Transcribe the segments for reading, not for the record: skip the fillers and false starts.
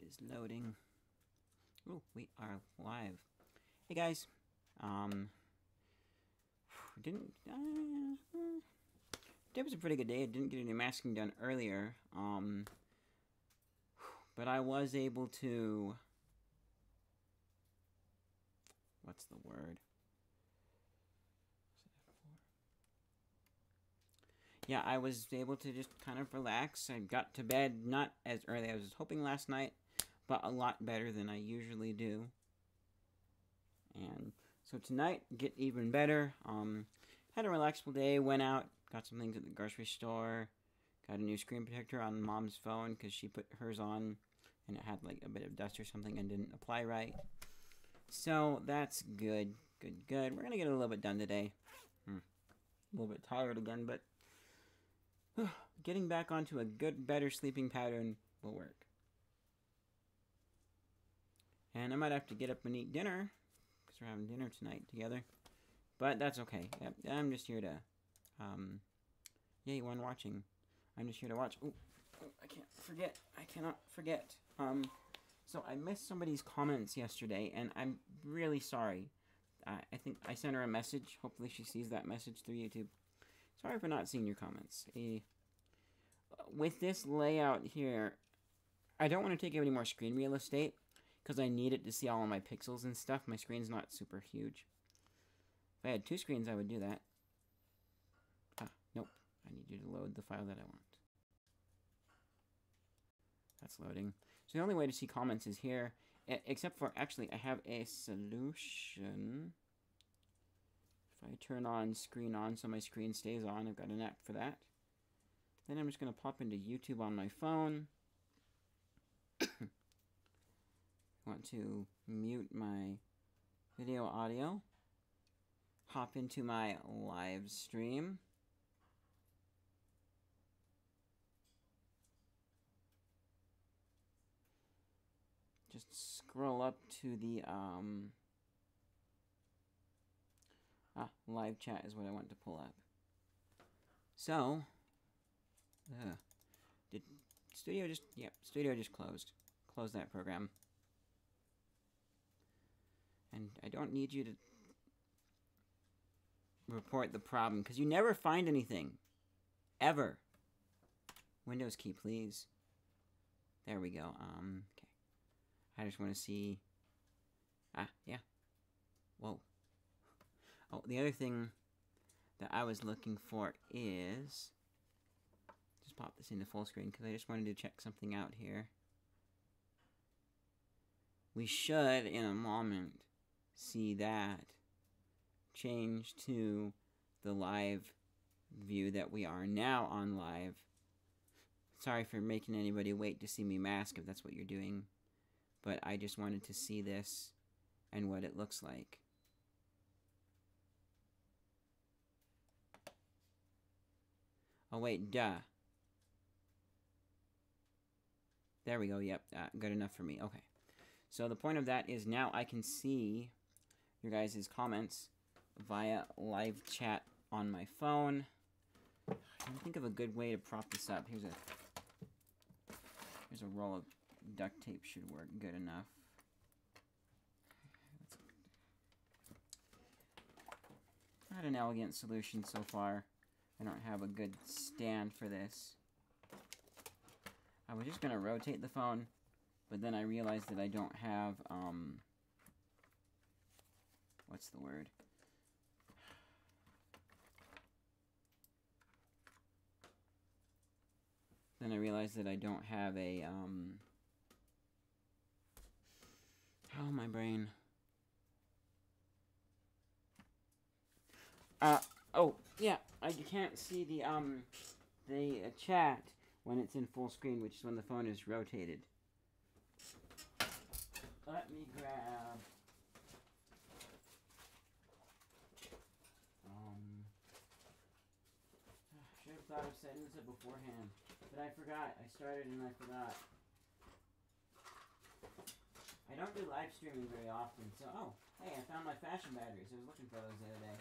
is loading. Oh, we are live. Hey guys. Today was a pretty good day. I didn't get any masking done earlier. But I was able to... What's the word? Yeah, I was able to just kind of relax. I got to bed not as early as I was hoping last night, but a lot better than I usually do. And so tonight, get even better. Had a relaxful day, went out, got some things at the grocery store, got a new screen protector on Mom's phone because she put hers on and it had like a bit of dust or something and didn't apply right. So that's good, good. We're gonna get a little bit done today. A little bit tired again, but getting back onto a good, better sleeping pattern will work. And I might have to get up and eat dinner, because we're having dinner tonight together. But that's okay. Yep, I'm just here to, yeah, you weren't watching. I'm just here to watch. Oh, I can't forget. I cannot forget. So I missed somebody's comments yesterday, and I'm really sorry. I think I sent her a message. Hopefully she sees that message through YouTube. Sorry for not seeing your comments. With this layout here, I don't want to take any more screen real estate because I need it to see all of my pixels and stuff. My screen's not super huge. If I had two screens, I would do that. Nope. I need you to load the file that I want. That's loading. So the only way to see comments is here, except for, actually, I have a solution. If I turn on screen on so my screen stays on, I've got an app for that. Then I'm just going to pop into YouTube on my phone. I want to mute my video audio. Hop into my live stream. Just scroll up to the live chat is what I want to pull up. So, did Studio just, yep, Studio just closed. Close that program. And I don't need you to report the problem, because you never find anything. Ever. Windows key, please. There we go. Okay. I just want to see... yeah. Whoa. Oh, the other thing that I was looking for is... Just pop this into full screen, because I just wanted to check something out here. We should, in a moment, see that change to the live view that we are now on live. Sorry for making anybody wait to see me mask if that's what you're doing. But I just wanted to see this and what it looks like. Oh wait, duh. There we go, yep, good enough for me, okay. So the point of that is now I can see your guys' comments via live chat on my phone. I can think of a good way to prop this up. Here's a roll of duct tape, should work good enough. Not an elegant solution so far. I don't have a good stand for this. I was just going to rotate the phone, but then I realized that I don't have, what's the word? Then I realized that I don't have a, oh, my brain. Oh, yeah, I can't see the chat when it's in full screen, which is when the phone is rotated. Let me grab... should have thought of setting this up beforehand. But I forgot. I started and I forgot. I don't do live streaming very often, so... Oh, hey, I found my fashion batteries. I was looking for those the other day.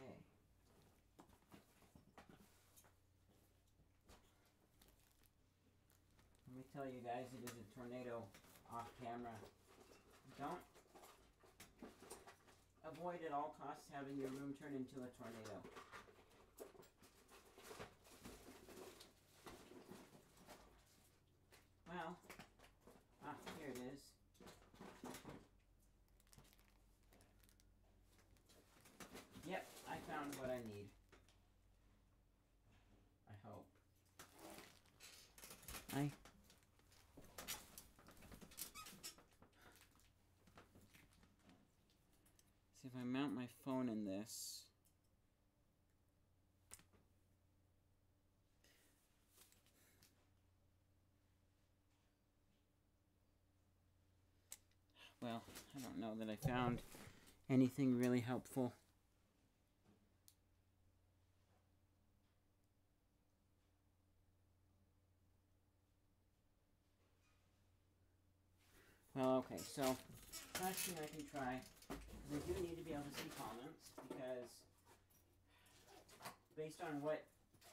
Okay. me tell you guys, it is a tornado off camera. Don't avoid at all costs having your room turn into a tornado. Well, here it is. Yep, I found what I need. I hope. See if I mount my phone in this. Well, I don't know that I found anything really helpful. Well, okay, so last thing I can try, I do need to be able to see comments, because based on what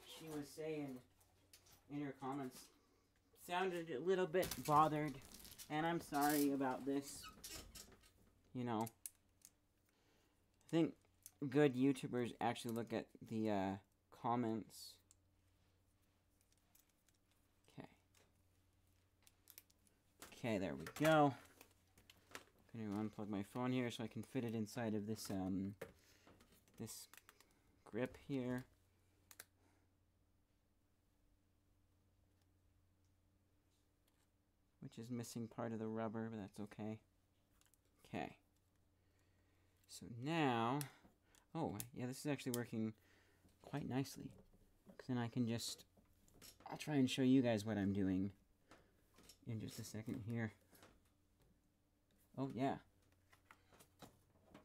she was saying in her comments, sounded a little bit bothered, and I'm sorry about this. You know, I think good YouTubers actually look at the comments. Okay, there we go. I'm gonna unplug my phone here so I can fit it inside of this this grip here. Which is missing part of the rubber, but that's okay. Okay. So now, oh yeah, this is actually working quite nicely. Because then I can just, I'll try and show you guys what I'm doing in just a second here. Oh yeah.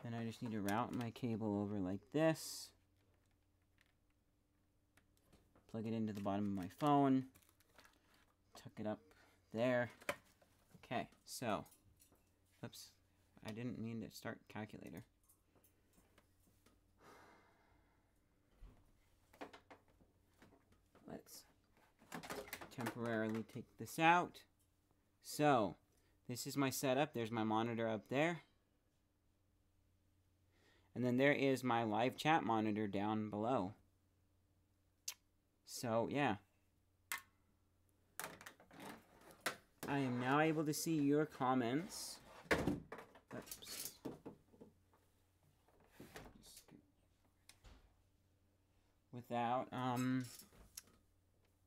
Then I just need to route my cable over like this. Plug it into the bottom of my phone. Tuck it up there. Okay, so, oops, I didn't mean to start calculator. Let's temporarily take this out. So, this is my setup. There's my monitor up there. And then there is my live chat monitor down below. So, yeah. I am now able to see your comments. Oops. Without,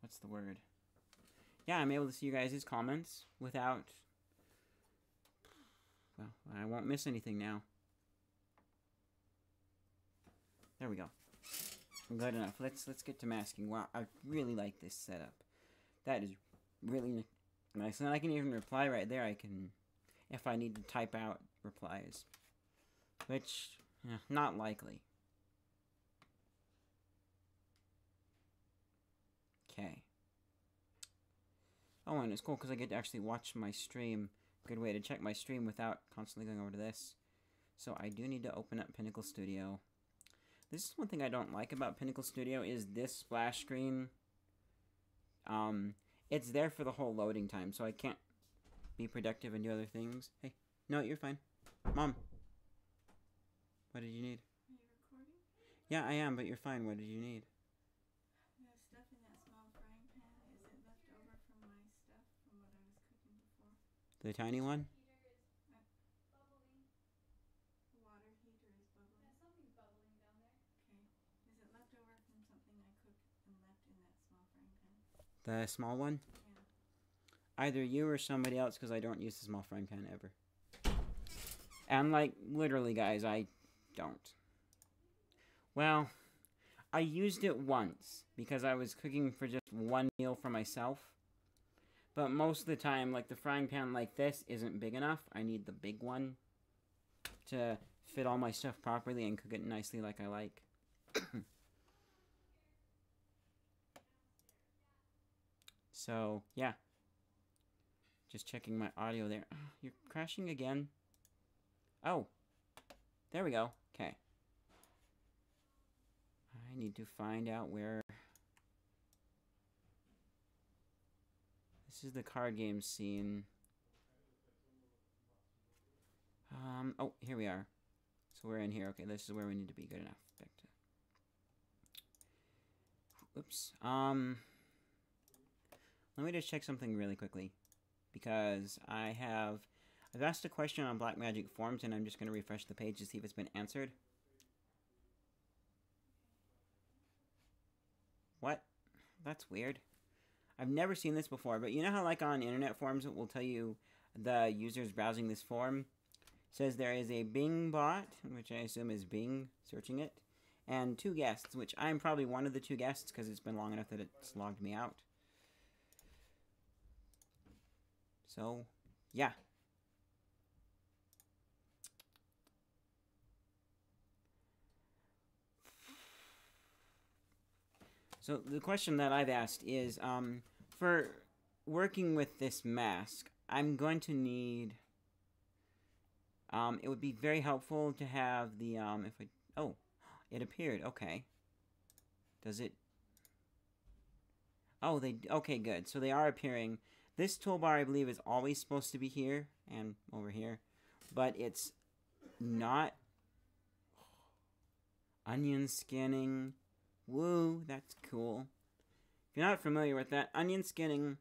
what's the word? Yeah, I'm able to see you guys' comments without, well, I won't miss anything now. There we go. Good enough. Let's get to masking. Wow, I really like this setup. That is really nice. And I can even reply right there. I can, if I need to type out replies. Which, not likely. Okay. Oh, and it's cool because I get to actually watch my stream. Good way to check my stream without constantly going over to this. So I do need to open up Pinnacle Studio. This is one thing I don't like about Pinnacle Studio is this splash screen. It's there for the whole loading time, so I can't be productive and do other things. Hey, no, you're fine. Mom. What did you need? Are you recording? Yeah, I am, but you're fine. What did you need? The stuff in that small frying pan, is it left over from my stuff from what I was cooking before? The tiny one? The water heater is bubbling? Yeah, something's bubbling down there. Okay. Is it left over from something I cooked and left in that small frying pan? The small one? Yeah. Either you or somebody else, because I don't use the small frying pan ever. And, like, literally, guys, I don't. Well, I used it once, because I was cooking for just one meal for myself. But most of the time, like, the frying pan like this isn't big enough. I need the big one to fit all my stuff properly and cook it nicely like I like. So, yeah. Just checking my audio there. You're crashing again. Oh. There we go. Okay. I need to find out where This is the card game scene. Oh, here we are. So we're in here. Okay, this is where we need to be. Good enough. Back to... Oops. Let me just check something really quickly. Because I've asked a question on Black Magic forums, and I'm just going to refresh the page to see if it's been answered. What? That's weird. I've never seen this before, but you know how like on internet forums it will tell you the users browsing this forum? It says there is a Bing bot, which I assume is Bing searching it, and 2 guests, which I'm probably one of the 2 guests because it's been long enough that it's logged me out. So, yeah. So the question that I've asked is, for working with this mask, I'm going to need... it would be very helpful to have the, oh, it appeared, okay. Does it... Oh, okay, good. So they are appearing. This toolbar, I believe, is always supposed to be here and over here, but it's not. Onion scanning. Woo, that's cool. If you're not familiar with that, onion scanning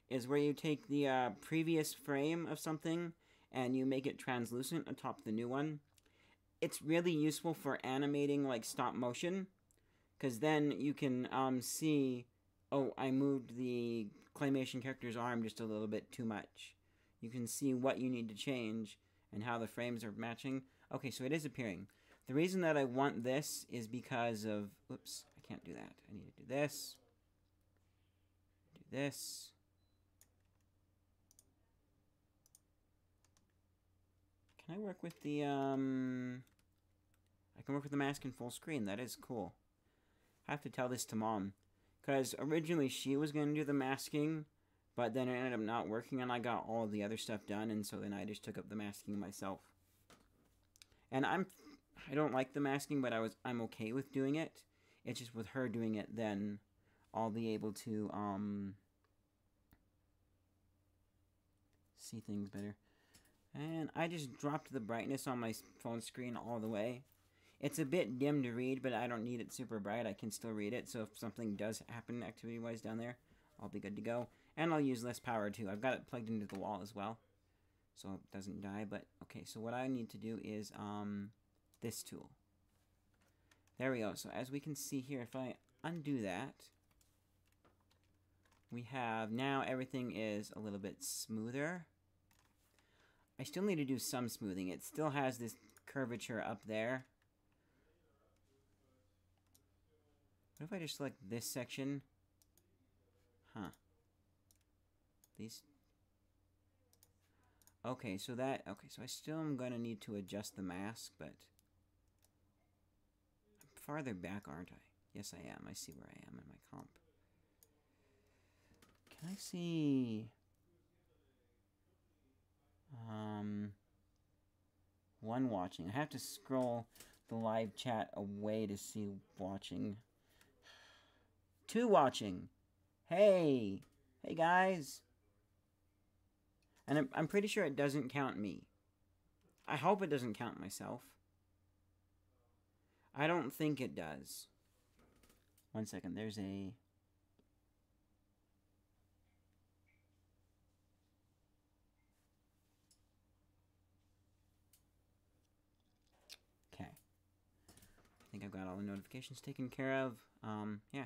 is where you take the previous frame of something and you make it translucent atop the new one. It's really useful for animating like stop motion, because then you can see, oh, I moved the claymation character's arm just a little bit too much. You can see what you need to change and how the frames are matching. Okay, so it is appearing. The reason that I want this is because of, oops, I can't do that. I need to do this. Do this. Can I work with the, I can work with the mask in full screen. That is cool. I have to tell this to Mom. Because originally she was going to do the masking, but then it ended up not working and I got all of the other stuff done, and so then I just took up the masking myself. And I don't like the masking, but I'm okay with doing it. It's just with her doing it, then I'll be able to see things better. And I just dropped the brightness on my phone screen all the way. It's a bit dim to read, but I don't need it super bright. I can still read it, so if something does happen activity-wise down there, I'll be good to go. And I'll use less power, too. I've got it plugged into the wall as well, so it doesn't die. But, okay, so what I need to do is this tool. There we go. So as we can see here, if I undo that, we have now everything is a little bit smoother. I still need to do some smoothing. It still has this curvature up there. What if I just select this section? Huh. These... Okay, so that... Okay, so I still am going to need to adjust the mask, but... I'm farther back, aren't I? Yes, I am. I see where I am in my comp. Can I see... one watching. I have to scroll the live chat away to see watching. 2 watching. Hey! Hey, guys! And I'm pretty sure it doesn't count me. I hope it doesn't count myself. I don't think it does. 1 second, there's a... Okay. I think I've got all the notifications taken care of. Yeah.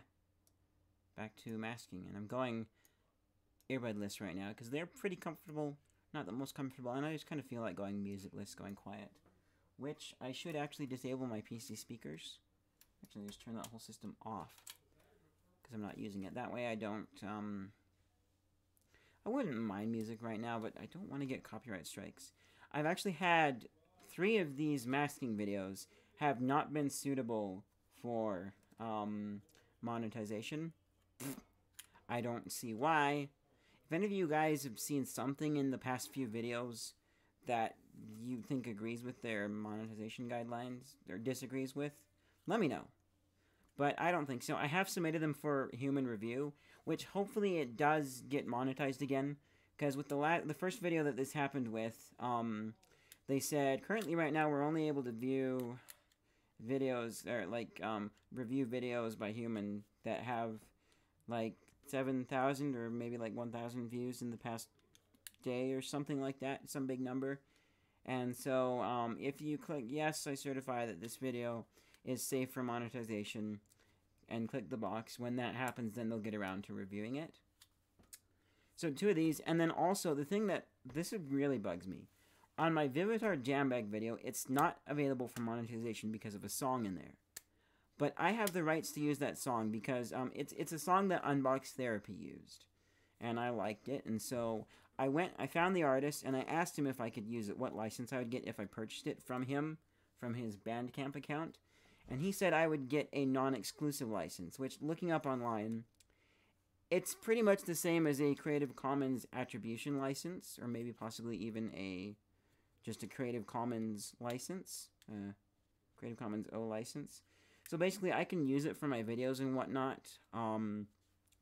Back to masking. And I'm going earbudless right now because they're pretty comfortable. Not the most comfortable. And I just kind of feel like going musicless, going quiet. Which I should actually disable my PC speakers. Actually, just turn that whole system off. Because I'm not using it. That way I don't, I wouldn't mind music right now, but I don't want to get copyright strikes. I've actually had 3 of these masking videos have not been suitable for monetization. I don't see why. If any of you guys have seen something in the past few videos that you think agrees with their monetization guidelines or disagrees with, let me know. But I don't think so. I have submitted them for human review, which hopefully it does get monetized again. Because with the first video that this happened with, they said currently right now we're only able to view videos or like review videos by human that have like 7,000 or maybe like 1,000 views in the past day or something like that, some big number. And so if you click yes, I certify that this video is safe for monetization, and click the box, when that happens, then they'll get around to reviewing it. So 2 of these, and then also the thing that this really bugs me. On my Vivitar Jambag video, it's not available for monetization because of a song in there. But I have the rights to use that song because it's a song that Unbox Therapy used. And I liked it, and so I found the artist, and I asked him if I could use it, what license I would get if I purchased it from him, from his Bandcamp account. And he said I would get a non-exclusive license, which, looking up online, it's pretty much the same as a Creative Commons attribution license, or maybe possibly even just a Creative Commons license, Creative Commons O license. So basically, I can use it for my videos and whatnot,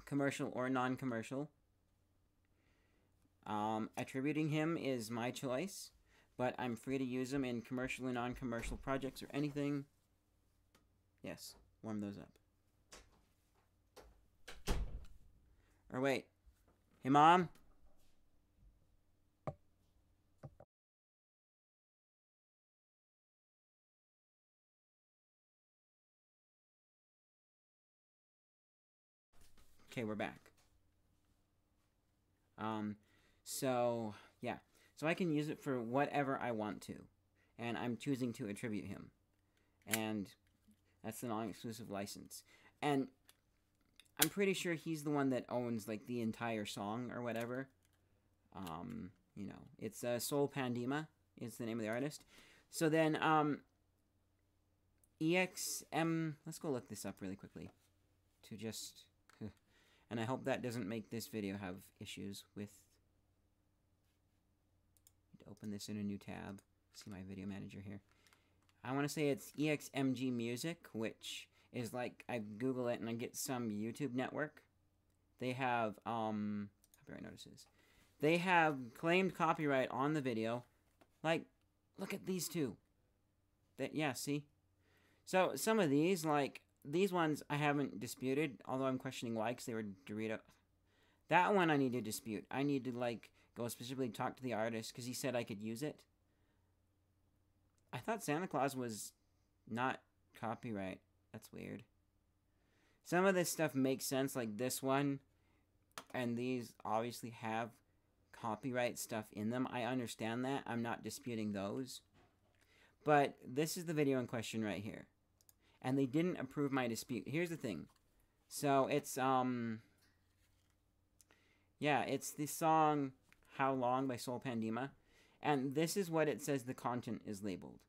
commercial or non-commercial. Attributing him is my choice, but I'm free to use them in commercial and non-commercial projects or anything. Yes, warm those up. Or wait. Hey, Mom? Okay, we're back. So, yeah. So I can use it for whatever I want to. And I'm choosing to attribute him. And that's the non-exclusive license. And I'm pretty sure he's the one that owns, like, the entire song or whatever. You know, it's Soul Pandema is the name of the artist. So then, EXM, let's go look this up really quickly. To just, and I hope that doesn't make this video have issues with, open this in a new tab, see my video manager here. I want to say it's EXMG Music, which is like, I Google it and I get some YouTube network. They have, copyright notices. They have claimed copyright on the video. Like, look at these two. Yeah, see? So, some of these, like, these ones I haven't disputed, although I'm questioning why, because they were Dorito. That one I need to dispute. I need to, like, go specifically talk to the artist, because he said I could use it. I thought Santa Claus was not copyright. That's weird. Some of this stuff makes sense, like this one, and these obviously have copyright stuff in them. I understand that. I'm not disputing those. But this is the video in question right here. And they didn't approve my dispute. Here's the thing. So, it's, yeah, it's the song How Long by Soul Pandema. And this is what it says the content is labeled.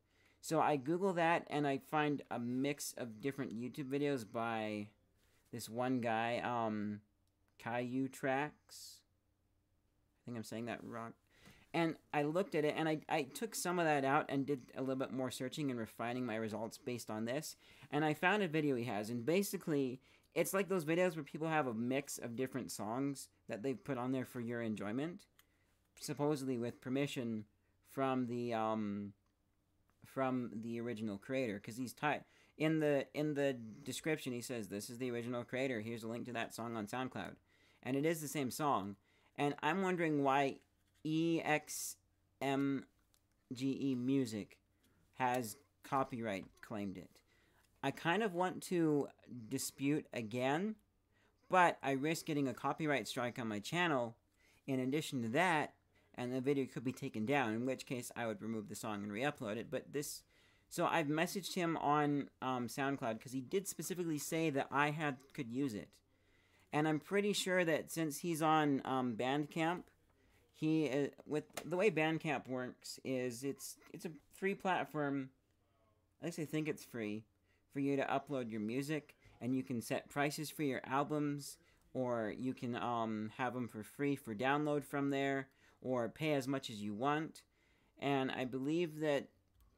So I Google that, and I find a mix of different YouTube videos by this one guy, Caillou Tracks. I think I'm saying that wrong. And I looked at it, and I took some of that out and did a little bit more searching and refining my results based on this. And I found a video he has, and basically, it's like those videos where people have a mix of different songs that they've put on there for your enjoyment, supposedly with permission from the original creator, because he's in the description he says this is the original creator, here's a link to that song on SoundCloud, and it is the same song. And I'm wondering why EXMGE Music has copyright claimed it. I kind of want to dispute again, but I risk getting a copyright strike on my channel in addition to that, and the video could be taken down, in which case I would remove the song and re-upload it. But this, so I've messaged him on SoundCloud, because he did specifically say that I could use it. And I'm pretty sure that since he's on Bandcamp, with the way Bandcamp works is it's a free platform. At least I think it's free for you to upload your music, and you can set prices for your albums, or you can have them for free for download from there, or pay as much as you want. And I believe that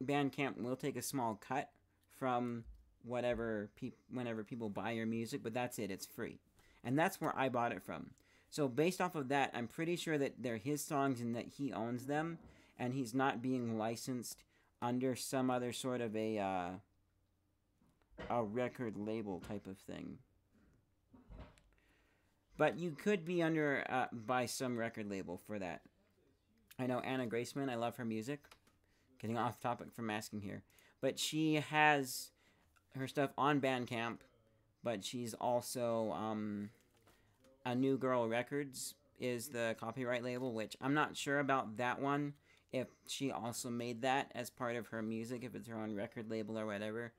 Bandcamp will take a small cut from whenever people buy your music, but that's it, it's free. And that's where I bought it from. So based off of that, I'm pretty sure that they're his songs and that he owns them, and he's not being licensed under some other sort of a record label type of thing. But you could be under by some record label for that. I know Anna Graceman. I love her music. Getting off topic from Masking here, but she has her stuff on Bandcamp. But she's also a New Girl Records is the copyright label, which I'm not sure about that one. If she also made that as part of her music, if it's her own record label or whatever.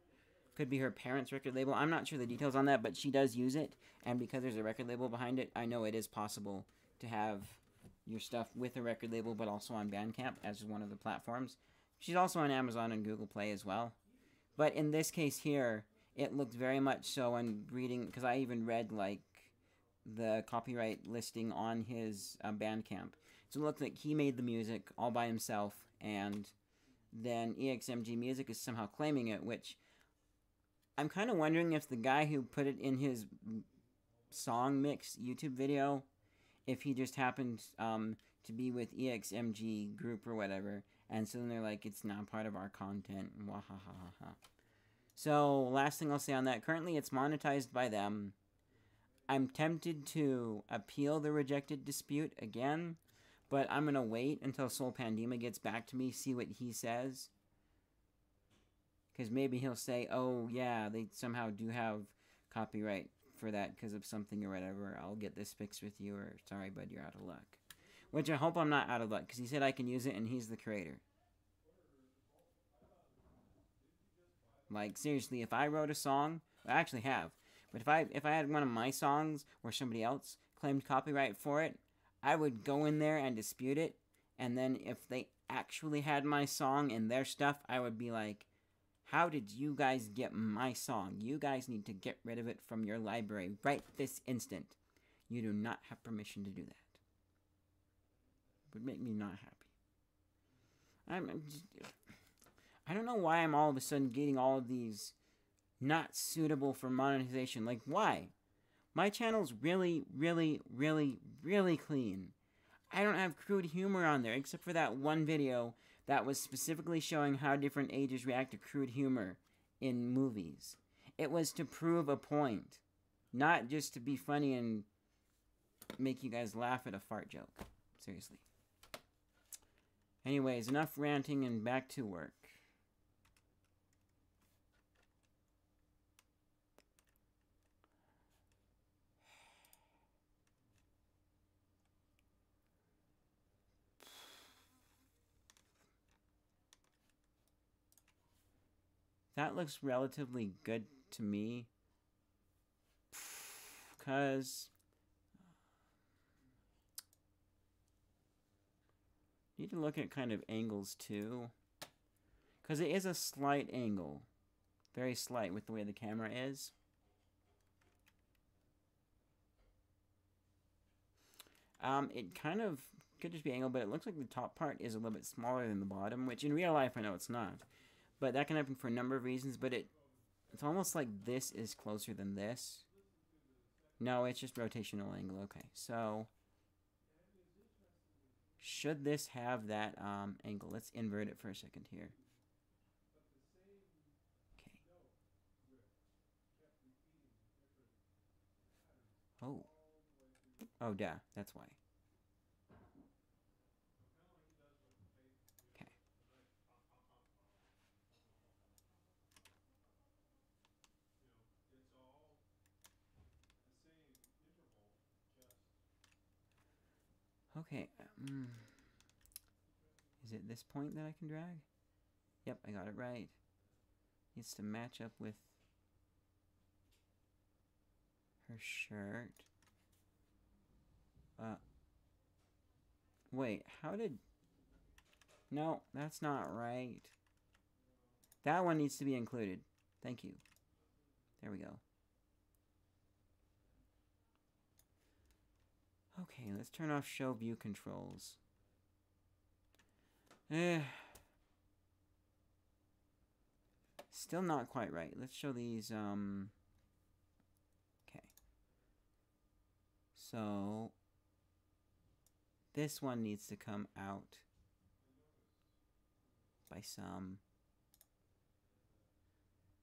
Could be her parents' record label. I'm not sure the details on that, but she does use it. And because there's a record label behind it, I know it is possible to have your stuff with a record label, but also on Bandcamp as one of the platforms. She's also on Amazon and Google Play as well. But in this case here, it looked very much so, and reading, because I even read, like, the copyright listing on his Bandcamp. So it looked like he made the music all by himself, and then EXMG Music is somehow claiming it, which I'm kind of wondering if the guy who put it in his song mix YouTube video, if he just happened to be with EXMG Group or whatever, and so then they're like, it's not part of our content, wahahaha. So, last thing I'll say on that, currently it's monetized by them. I'm tempted to appeal the rejected dispute again, but I'm going to wait until Soul Pandema gets back to me, see what he says. Because maybe he'll say, oh, yeah, they somehow do have copyright for that because of something or whatever. I'll get this fixed with you, or sorry, bud, you're out of luck. Which I hope I'm not out of luck, because he said I can use it and he's the creator. Like, seriously, if I wrote a song, I actually have, but if I had one of my songs where somebody else claimed copyright for it, I would go in there and dispute it, and then if they actually had my song and their stuff, I would be like, how did you guys get my song? You guys need to get rid of it from your library right this instant. You do not have permission to do that. It would make me not happy. I don't know why I'm all of a sudden getting all of these not suitable for monetization. Like, why? My channel's really, really, really, really clean. I don't have crude humor on there, except for that one video that was specifically showing how different ages react to crude humor in movies. It was to prove a point, not just to be funny and make you guys laugh at a fart joke. Seriously. Anyways, enough ranting and back to work. That looks relatively good to me. Because need to look at kind of angles too. Because it is a slight angle. Very slight with the way the camera is. It kind of could just be angled, but it looks like the top part is a little bit smaller than the bottom, which in real life I know it's not. But that can happen for a number of reasons, but it's almost like this is closer than this. No, it's just rotational angle. Okay, so should this have that angle? Let's invert it for a second here. Okay. Oh. Oh, duh. That's why. Okay. Okay. Is it this point that I can drag? Yep, I got it right. Needs to match up with her shirt. Wait, how did... No, that's not right. That one needs to be included. Thank you. There we go. Okay, let's turn off show view controls. Still not quite right. Let's show these, okay. So this one needs to come out by some...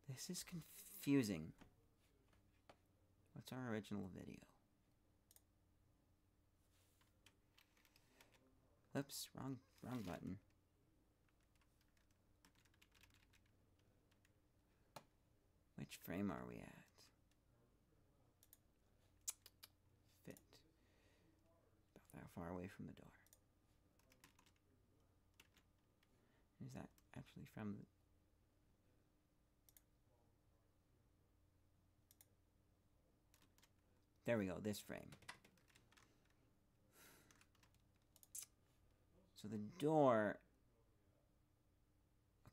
This is confusing. What's our original video? Oops, wrong button. Which frame are we at? Fit. About that far away from the door. Is that actually from the... There we go, this frame. So the door...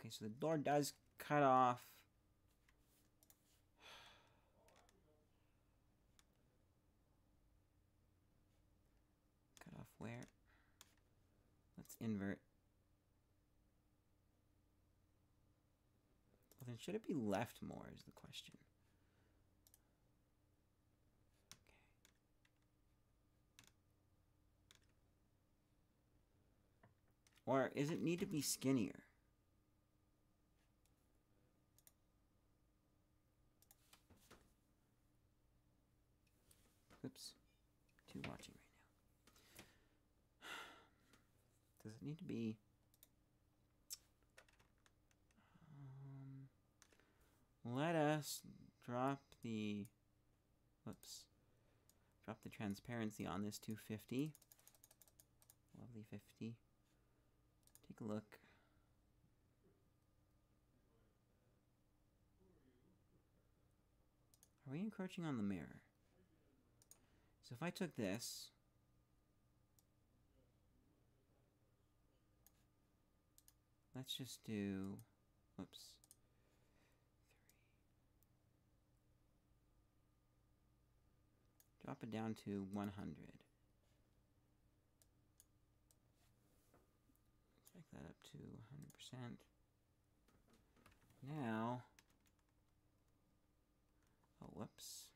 Okay, so the door does cut off. Cut off where? Let's invert. Well, then should it be left more is the question. Or does it need to be skinnier? Oops. Two watching right now. Does it need to be... let us drop the... Whoops. Drop the transparency on this to 50. Lovely 50. Take a look. Are we encroaching on the mirror? So if I took this, let's just do, whoops, 3. Drop it down to 100. Check that up to 100%. Now, oh, whoops.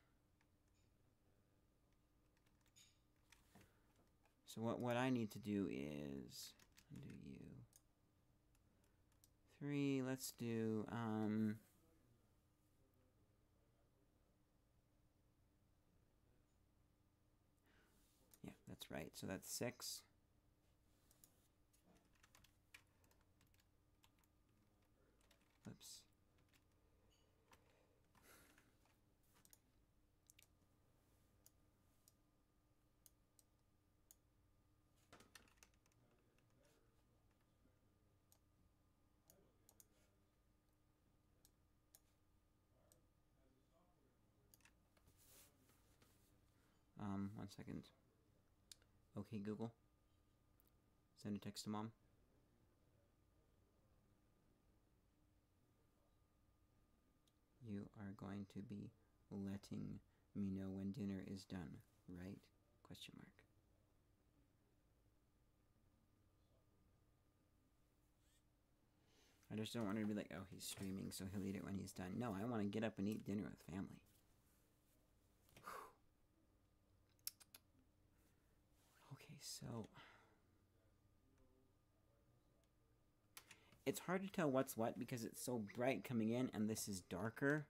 So what I need to do is undo you. 3, let's do, yeah, that's right. So that's 6. Whoops. One second. Okay, Google. Send a text to Mom. You are going to be letting me know when dinner is done, right? Question mark. I just don't want her to be like, oh, he's streaming, so he'll eat it when he's done. No, I want to get up and eat dinner with family. Okay, so... It's hard to tell what's what because it's so bright coming in and this is darker.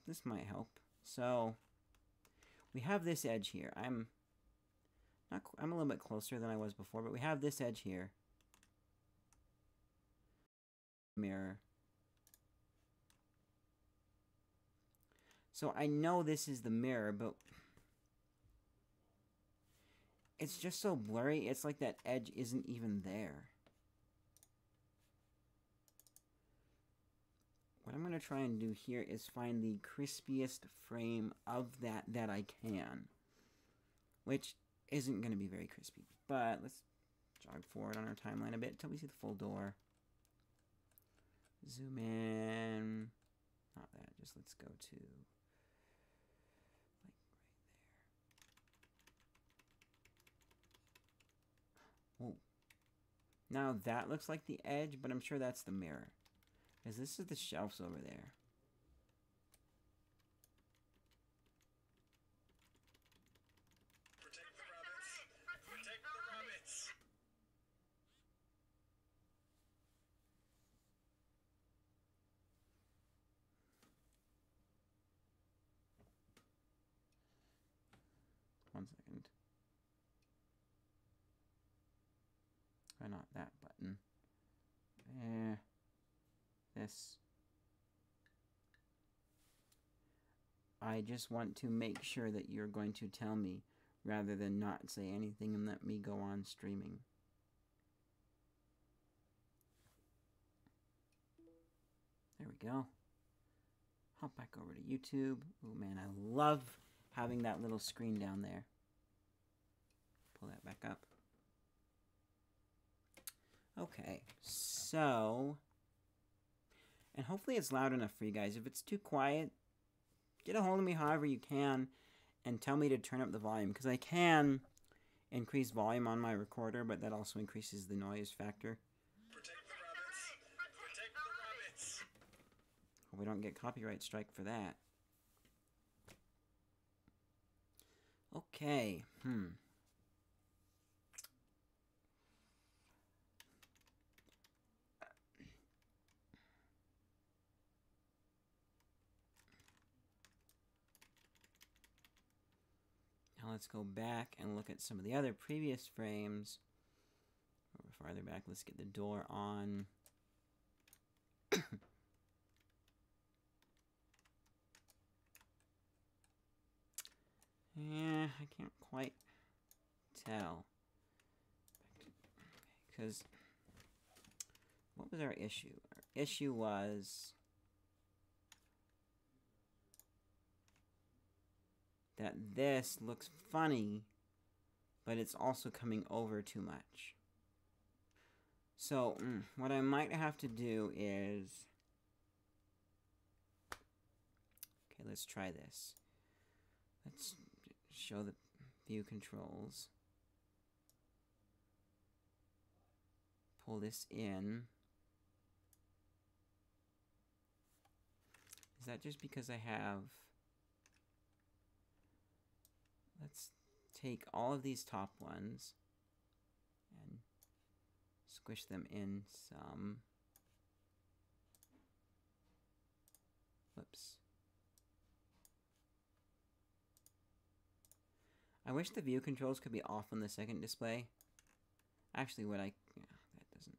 This might help. So, we have this edge here. I'm a little bit closer than I was before, but we have this edge here. Mirror. So I know this is the mirror, but it's just so blurry. It's like that edge isn't even there. What I'm going to try and do here is find the crispiest frame of that I can. Which isn't going to be very crispy. But let's jog forward on our timeline a bit until we see the full door. Zoom in. Not that. Just let's go to... like right there. Whoa. Now that looks like the edge, but I'm sure that's the mirror. Because this is the shelves over there. 1 second. Or not that button. This. I just want to make sure that you're going to tell me rather than not say anything and let me go on streaming. There we go. Hop back over to YouTube. Oh man, I love having that little screen down there. Pull that back up. Okay, so... And hopefully it's loud enough for you guys. If it's too quiet, get a hold of me however you can and tell me to turn up the volume. Because I can increase volume on my recorder, but that also increases the noise factor. Protect the rabbits! Protect the rabbits! Hope we don't get copyright strike for that. Okay, Now let's go back and look at some of the other previous frames. Over farther back, let's get the door on. Yeah, I can't quite tell. Because what was our issue? Our issue was that this looks funny, but it's also coming over too much. So, what I might have to do is... Okay, let's try this. Let's show the view controls. Pull this in. Is that just because I have... Let's take all of these top ones and squish them in some. Whoops. I wish the view controls could be off on the second display. Actually, that doesn't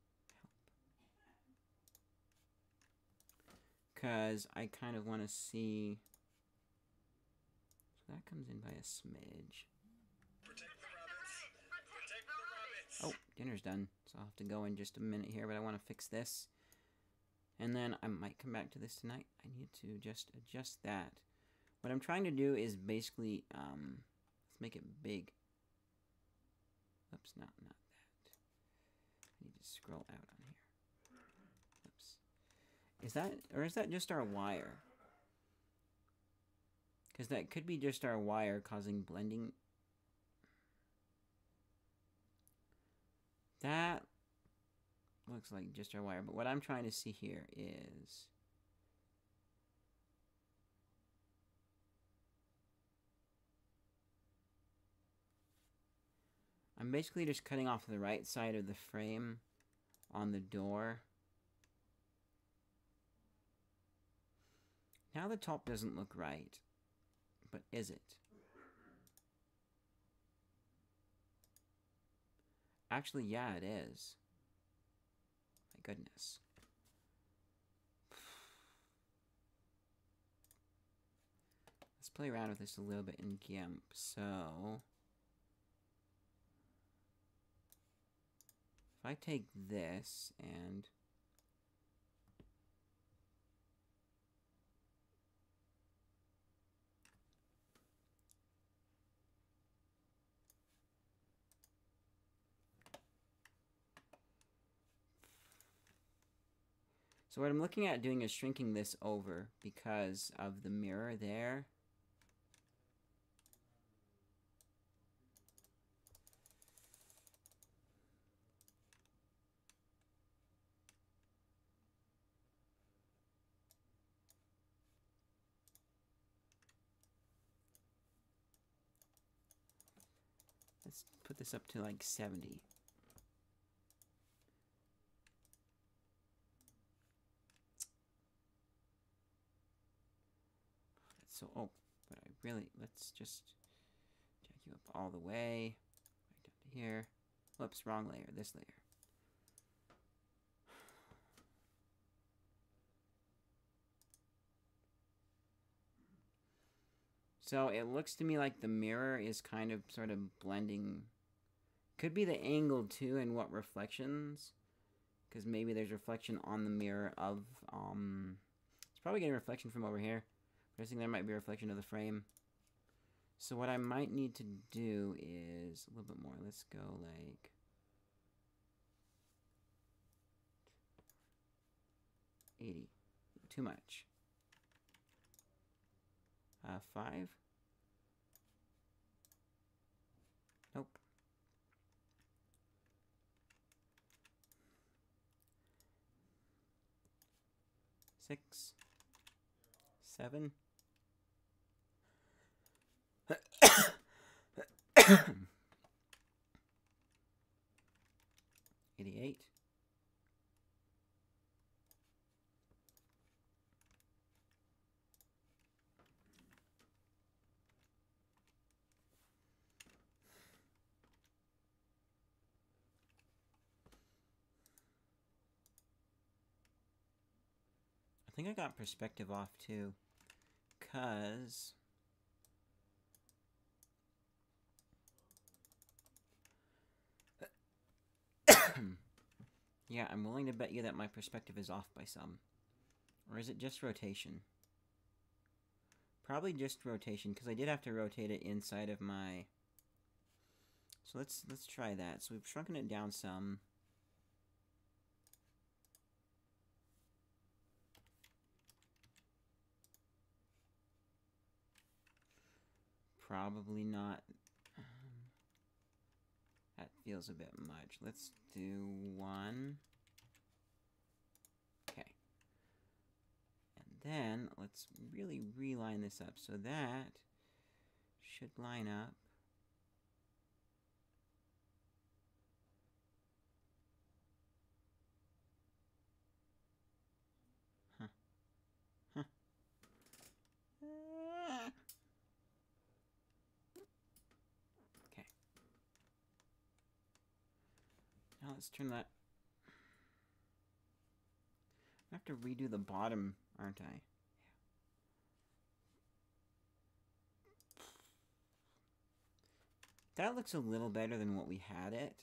help. Because I kind of want to see... So that comes in by a smidge. Protect the rabbits! Protect the rabbits! Oh, dinner's done. So I'll have to go in just a minute here, but I want to fix this. And then I might come back to this tonight. I need to just adjust that. What I'm trying to do is basically... let's make it big. Oops, not that. I need to scroll out on here. Oops. Is that just our wire? Because that could be just our wire causing blending. That looks like just our wire, but what I'm trying to see here is... I'm basically just cutting off the right side of the frame on the door. Now the top doesn't look right, but is it? Actually, yeah, it is. My goodness. Let's play around with this a little bit in GIMP. So... if I take this and... So what I'm looking at doing is shrinking this over because of the mirror there. Let's put this up to like 70. So, oh, but I really, let's just you up all the way. Right down to here. Whoops, wrong layer. This layer. So it looks to me like the mirror is kind of sort of blending. Could be the angle too and what reflections. Because maybe there's reflection on the mirror of, it's probably getting reflection from over here. But I think there might be a reflection of the frame. So what I might need to do is a little bit more. Let's go like 80. Too much. 5. Nope. 6. 7. 88. I think I got perspective off too, cause yeah, I'm willing to bet you that my perspective is off by some. Or is it just rotation? Probably just rotation, because I did have to rotate it inside of my... So let's try that. So we've shrunken it down some. Probably not. That feels a bit much. Let's do 1. Okay. And then let's really reline this up. So that should line up. Huh. Huh. Okay. Now let's turn that. I have to redo the bottom, aren't I? That looks a little better than what we had it.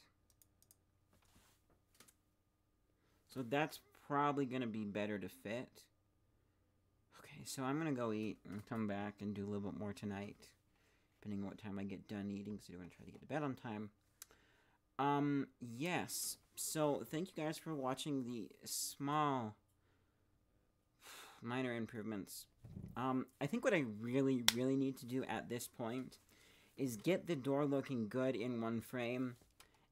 So that's probably going to be better to fit. Okay, so I'm going to go eat and come back and do a little bit more tonight. Depending on what time I get done eating, because I want to try to get to bed on time. Yes. So, thank you guys for watching the small, minor improvements. I think what I really, really need to do at this point is get the door looking good in one frame,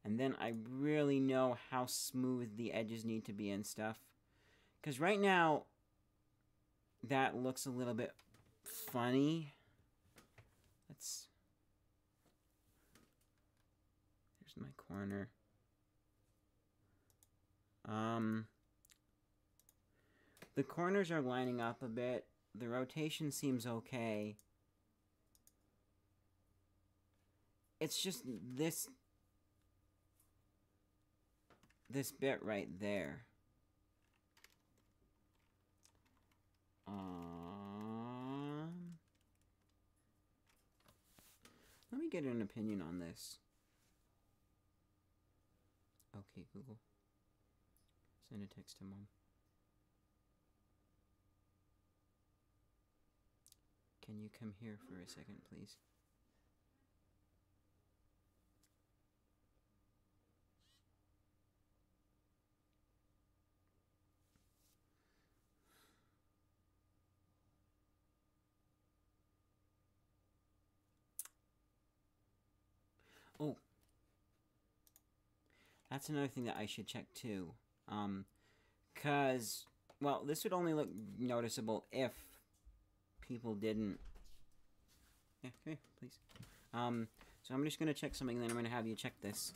and then I really know how smooth the edges need to be and stuff. Because right now, that looks a little bit funny. There's my corner. The corners are lining up a bit. The rotation seems okay. It's just this bit right there. Let me get an opinion on this. Okay, Google. Send a text to Mom. Can you come here for a second, please? Oh. That's another thing that I should check too. Cause, well, this would only look noticeable if people didn't... Yeah, okay, please. So I'm just gonna check something, and then I'm gonna have you check this.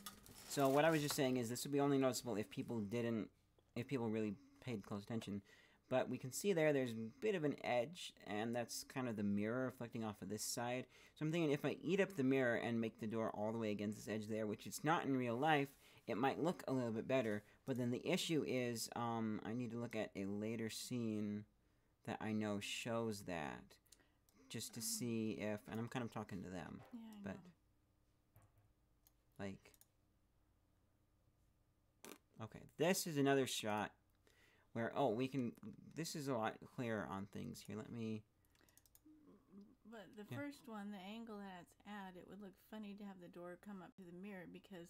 So what I was just saying is this would be only noticeable if people didn't... If people really paid close attention. But we can see there's a bit of an edge, and that's kind of the mirror reflecting off of this side. So I'm thinking if I eat up the mirror and make the door all the way against this edge there, which it's not in real life, it might look a little bit better. But then the issue is I need to look at a later scene that I know shows that, just to see if, and I'm kind of talking to them, Yeah, I but know. like, okay, this is another shot where, we can, this is a lot clearer on things here. Let me, But the Yeah. first one, the angle that it's at, it would look funny to have the door come up to the mirror because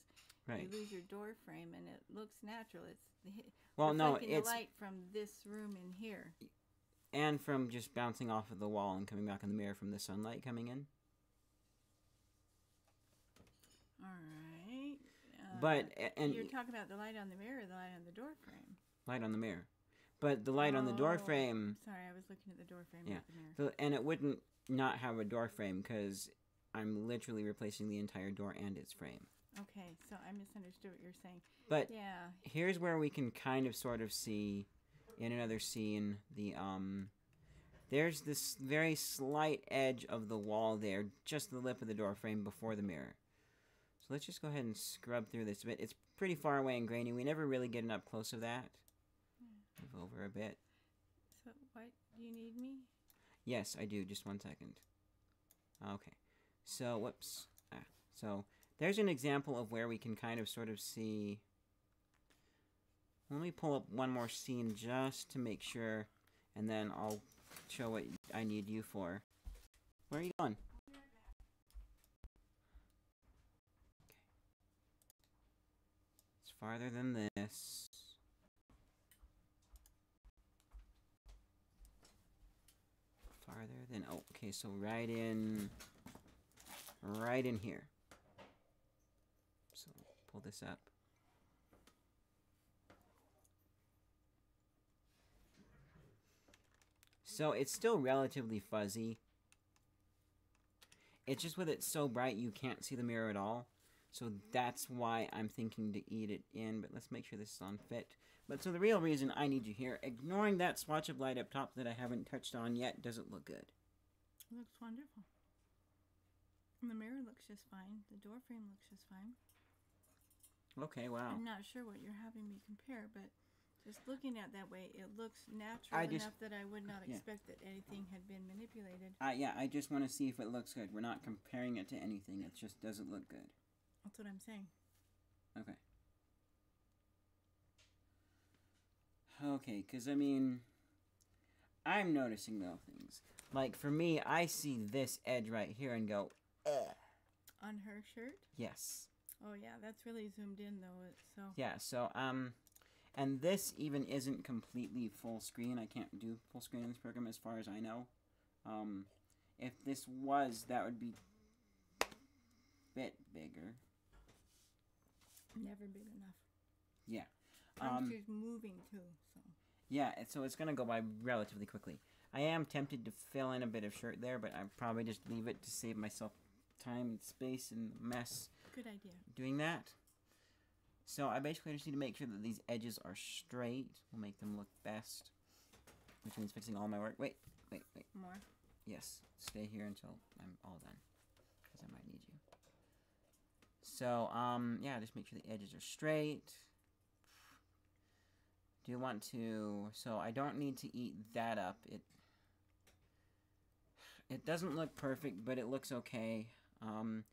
right. you lose your door frame and it looks natural. It's Well, no, reflecting it's, the light from this room in here. and from just bouncing off of the wall and coming back in the mirror from the sunlight coming in. All right. But, and you're talking about the light on the mirror or the light on the door frame? light on the mirror. But the light on the door frame, Sorry, I was looking at the door frame, Yeah. not the mirror. and it wouldn't not have a door frame because I'm literally replacing the entire door and its frame. Okay, so I misunderstood what you're saying. But Yeah. here's where we can kind of sort of see in another scene the there's this very slight edge of the wall there, just the lip of the door frame before the mirror. So let's just go ahead and scrub through this a bit. It's pretty far away and grainy. We never really get an up close of that. Move over a bit. So what, do you need me? Yes, I do. Just 1 second. Okay. So, whoops. So, there's an example of where we can kind of sort of see. Let me pull up one more scene just to make sure, and then I'll show what I need you for. Where are you going? Okay. It's farther than this. Farther than, okay, so right in here. So pull this up. So it's still relatively fuzzy. It's just with it so bright you can't see the mirror at all. So that's why I'm thinking to eat it in, but let's make sure this is on fit. But so the real reason I need you here, ignoring that swatch of light up top that I haven't touched on yet, does it look good? It looks wonderful. And the mirror looks just fine. The door frame looks just fine. Okay, wow. I'm not sure what you're having me compare, but just looking at that way, it looks natural enough that I would not expect that anything had been manipulated. Yeah, I just want to see if it looks good. We're not comparing it to anything. It just doesn't look good. That's what I'm saying. Okay. Okay, because, I mean, I'm noticing, though, things. Like, for me, I see this edge right here and go, ugh. On her shirt? Yes. Oh, yeah, that's really zoomed in, though, so... Yeah, so, and this even isn't completely full screen. I can't do full screen in this program as far as I know. If this was, that would be a bit bigger. Never big enough. Yeah. She's moving, too, so... Yeah, so it's going to go by relatively quickly. I am tempted to fill in a bit of shirt there, but I'd probably just leave it to save myself time and space and mess. Good idea. Doing that. So I basically just need to make sure that these edges are straight. We'll make them look best. Which means fixing all my work. Wait. More? Yes. Stay here until I'm all done. Because I might need you. So, yeah, just make sure the edges are straight. Do you want to... So I don't need to eat that up. It doesn't look perfect, but it looks okay. Can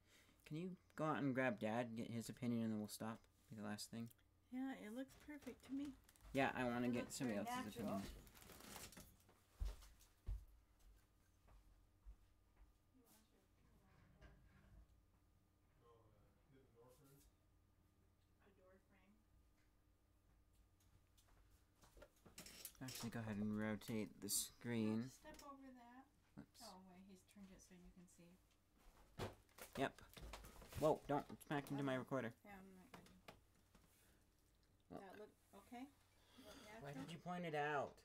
you go out and grab Dad and get his opinion, and then we'll stop? Be the last thing. Yeah, it looks perfect to me. Yeah, I want to It get looks somebody very else's natural. opinion. Actually, go ahead and rotate the screen. Step over that. Whoops. Oh, wait, he's turned it so you can see. Yep. Whoa, don't smack into my recorder. Yeah, I'm not gonna. Well, That look okay? Look why natural? did you point it out?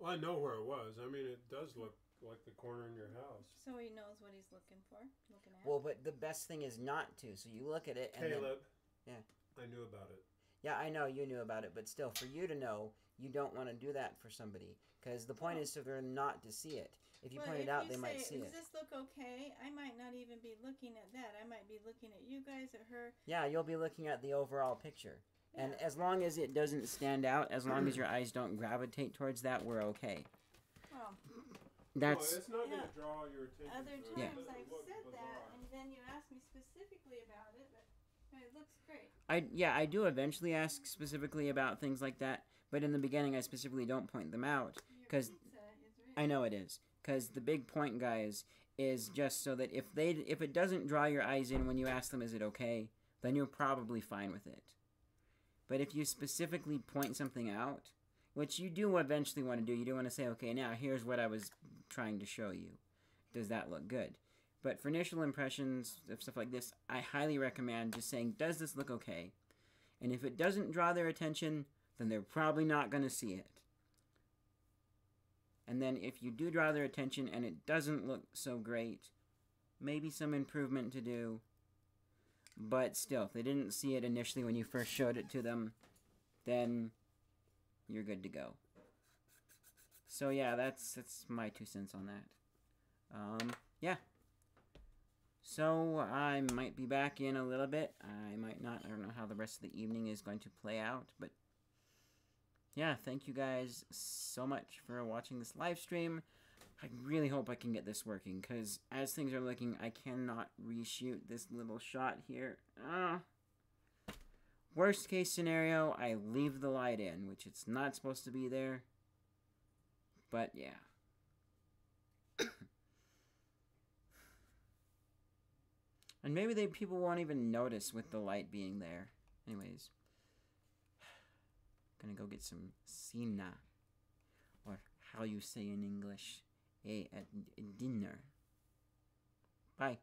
Well, I know where it was. I mean, it does look like the corner in your house. So he knows what he's looking for, looking at. Well, but the best thing is not to. So you look at it and Caleb. then... Yeah. I knew about it. Yeah, I know you knew about it, but still, for you to know, you don't want to do that for somebody. Because the point is for them not to see it. If you point it out, they might see it. Does this look okay? I might not even be looking at that. I might be looking at you guys, at her. Yeah, you'll be looking at the overall picture. Yeah. And as long as it doesn't stand out, as long as your eyes don't gravitate towards that, we're okay. Well, that's. Well, it's not going to draw your attention. Other to it. times It I've doesn't said look that, bizarre. and then you ask me specifically about it, but it looks great. I do eventually ask specifically about things like that, but in the beginning I specifically don't point them out. Because I know it is. Because the big point, guys, is just so that if it doesn't draw your eyes in when you ask them, is it okay, then you're probably fine with it. But if you specifically point something out, which you do eventually want to do, you do want to say, okay, now here's what I was trying to show you. Does that look good? But for initial impressions of stuff like this, I highly recommend just saying, does this look okay? And if it doesn't draw their attention, then they're probably not going to see it. And then if you do draw their attention and it doesn't look so great, maybe some improvement to do. But still, if they didn't see it initially when you first showed it to them, then you're good to go. So yeah, that's my 2 cents on that. Yeah. So I might be back in a little bit. I might not. I don't know how the rest of the evening is going to play out, but yeah, thank you guys so much for watching this live stream. I really hope I can get this working, because as things are looking, I cannot reshoot this little shot here. Worst case scenario, I leave the light in, which it's not supposed to be there. But yeah. And maybe people won't even notice with the light being there. Anyways. Gonna go get some cena. Or how you say in English, a dinner. Bye.